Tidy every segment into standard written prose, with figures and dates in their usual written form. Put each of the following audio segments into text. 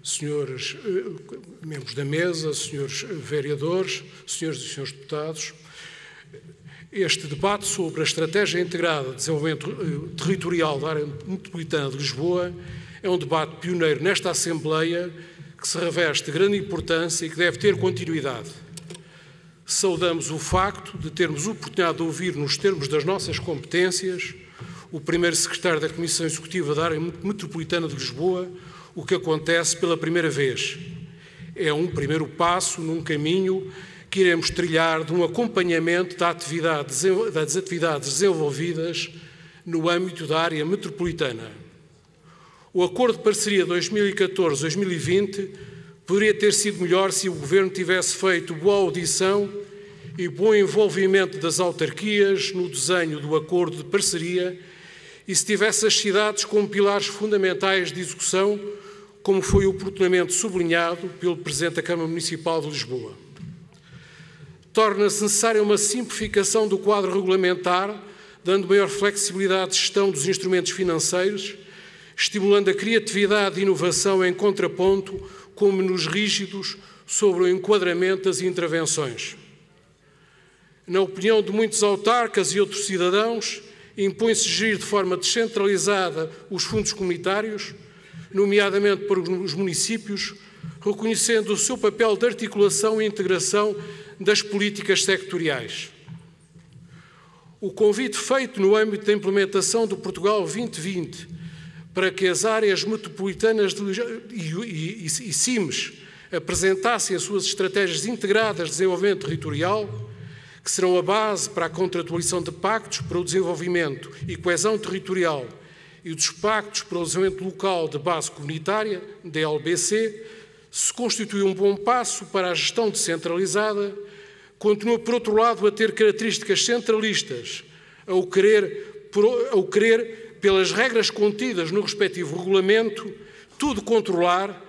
senhores membros da mesa, senhores vereadores, senhores e senhores deputados, este debate sobre a Estratégia Integrada de Desenvolvimento Territorial da Área Metropolitana de Lisboa é um debate pioneiro nesta Assembleia que se reveste de grande importância e que deve ter continuidade. Saudamos o facto de termos a oportunidade de ouvir, nos termos das nossas competências, o primeiro secretário da Comissão Executiva da Área Metropolitana de Lisboa, o que acontece pela primeira vez. É um primeiro passo num caminho que iremos trilhar de um acompanhamento das atividades desenvolvidas no âmbito da área metropolitana. O Acordo de Parceria 2014-2020 poderia ter sido melhor se o Governo tivesse feito boa audição e bom envolvimento das autarquias no desenho do Acordo de Parceria e se tivesse as cidades como pilares fundamentais de execução, como foi oportunamente sublinhado pelo Presidente da Câmara Municipal de Lisboa. Torna-se necessária uma simplificação do quadro regulamentar, dando maior flexibilidade de gestão dos instrumentos financeiros, estimulando a criatividade e inovação em contraponto com menus rígidos sobre o enquadramento das intervenções. Na opinião de muitos autarcas e outros cidadãos, impõe-se gerir de forma descentralizada os fundos comunitários, nomeadamente por os municípios, reconhecendo o seu papel de articulação e integração das políticas sectoriais. O convite feito no âmbito da implementação do Portugal 2020 para que as áreas metropolitanas e CIMES apresentassem as suas estratégias integradas de desenvolvimento territorial, que serão a base para a contratualização de pactos para o desenvolvimento e coesão territorial e dos pactos para o desenvolvimento local de base comunitária, DLBC, se constitui um bom passo para a gestão descentralizada, continua, por outro lado, a ter características centralistas, ao querer, pelas regras contidas no respectivo regulamento, tudo controlar,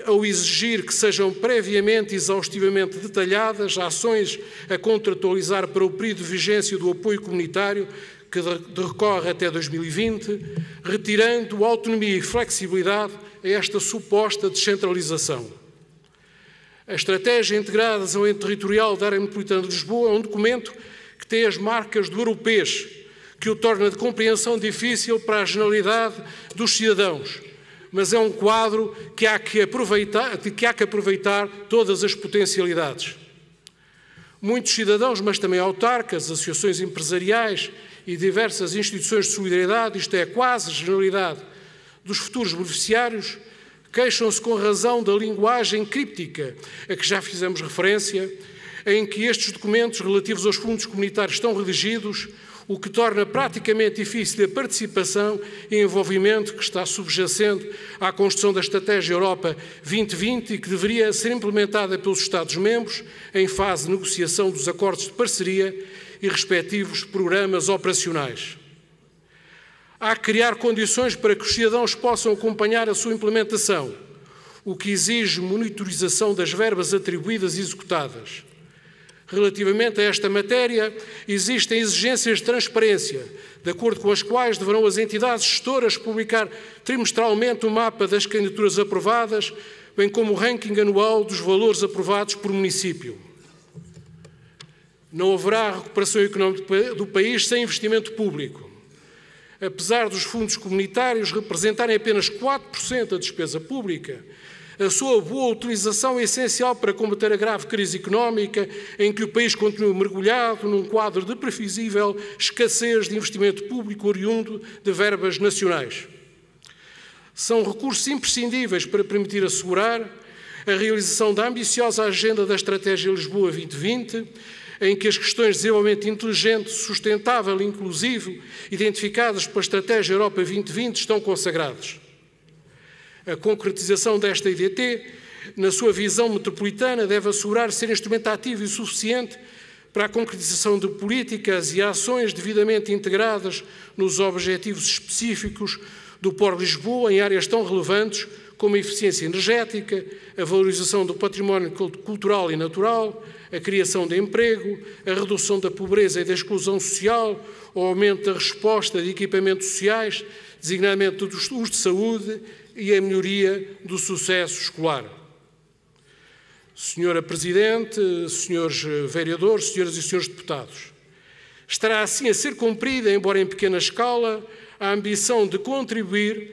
ao exigir que sejam previamente e exaustivamente detalhadas ações a contratualizar para o período de vigência do apoio comunitário, que decorre até 2020, retirando autonomia e flexibilidade a esta suposta descentralização. A Estratégia Integrada de Desenvolvimento Territorial da Área Metropolitana de Lisboa é um documento que tem as marcas do europeu, que o torna de compreensão difícil para a generalidade dos cidadãos, mas é um quadro que há que aproveitar todas as potencialidades. Muitos cidadãos, mas também autarcas, associações empresariais e diversas instituições de solidariedade, isto é, quase a generalidade dos futuros beneficiários, queixam-se com razão da linguagem críptica a que já fizemos referência, em que estes documentos relativos aos fundos comunitários estão redigidos, o que torna praticamente difícil a participação e envolvimento que está subjacente à construção da Estratégia Europa 2020 e que deveria ser implementada pelos Estados-membros em fase de negociação dos acordos de parceria e respectivos programas operacionais. Há que criar condições para que os cidadãos possam acompanhar a sua implementação, o que exige monitorização das verbas atribuídas e executadas. Relativamente a esta matéria, existem exigências de transparência, de acordo com as quais deverão as entidades gestoras publicar trimestralmente o mapa das candidaturas aprovadas, bem como o ranking anual dos valores aprovados por município. Não haverá recuperação económica do país sem investimento público. Apesar dos fundos comunitários representarem apenas 4% da despesa pública, a sua boa utilização é essencial para combater a grave crise económica em que o país continua mergulhado num quadro de previsível escassez de investimento público oriundo de verbas nacionais. São recursos imprescindíveis para permitir assegurar a realização da ambiciosa agenda da Estratégia Lisboa 2020, em que as questões de desenvolvimento inteligente, sustentável e inclusivo, identificadas pela Estratégia Europa 2020, estão consagradas. A concretização desta IDT, na sua visão metropolitana, deve assegurar ser instrumento ativo e suficiente para a concretização de políticas e ações devidamente integradas nos objetivos específicos do Port de Lisboa em áreas tão relevantes como a eficiência energética, a valorização do património cultural e natural, a criação de emprego, a redução da pobreza e da exclusão social, o aumento da resposta de equipamentos sociais, designadamente dos usos de saúde, e a melhoria do sucesso escolar. Senhora Presidente, senhores vereadores, senhoras e senhores deputados, estará assim a ser cumprida, embora em pequena escala, a ambição de contribuir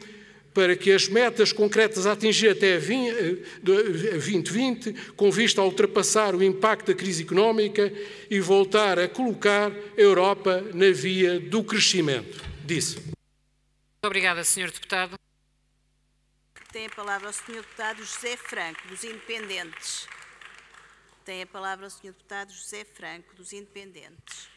para que as metas concretas a atingir até 2020, com vista a ultrapassar o impacto da crise económica e voltar a colocar a Europa na via do crescimento. Disse. Muito obrigada, Sr. Deputado. Tem a palavra o Sr. Deputado José Franco, dos Independentes. Tem a palavra o Sr. Deputado José Franco, dos Independentes.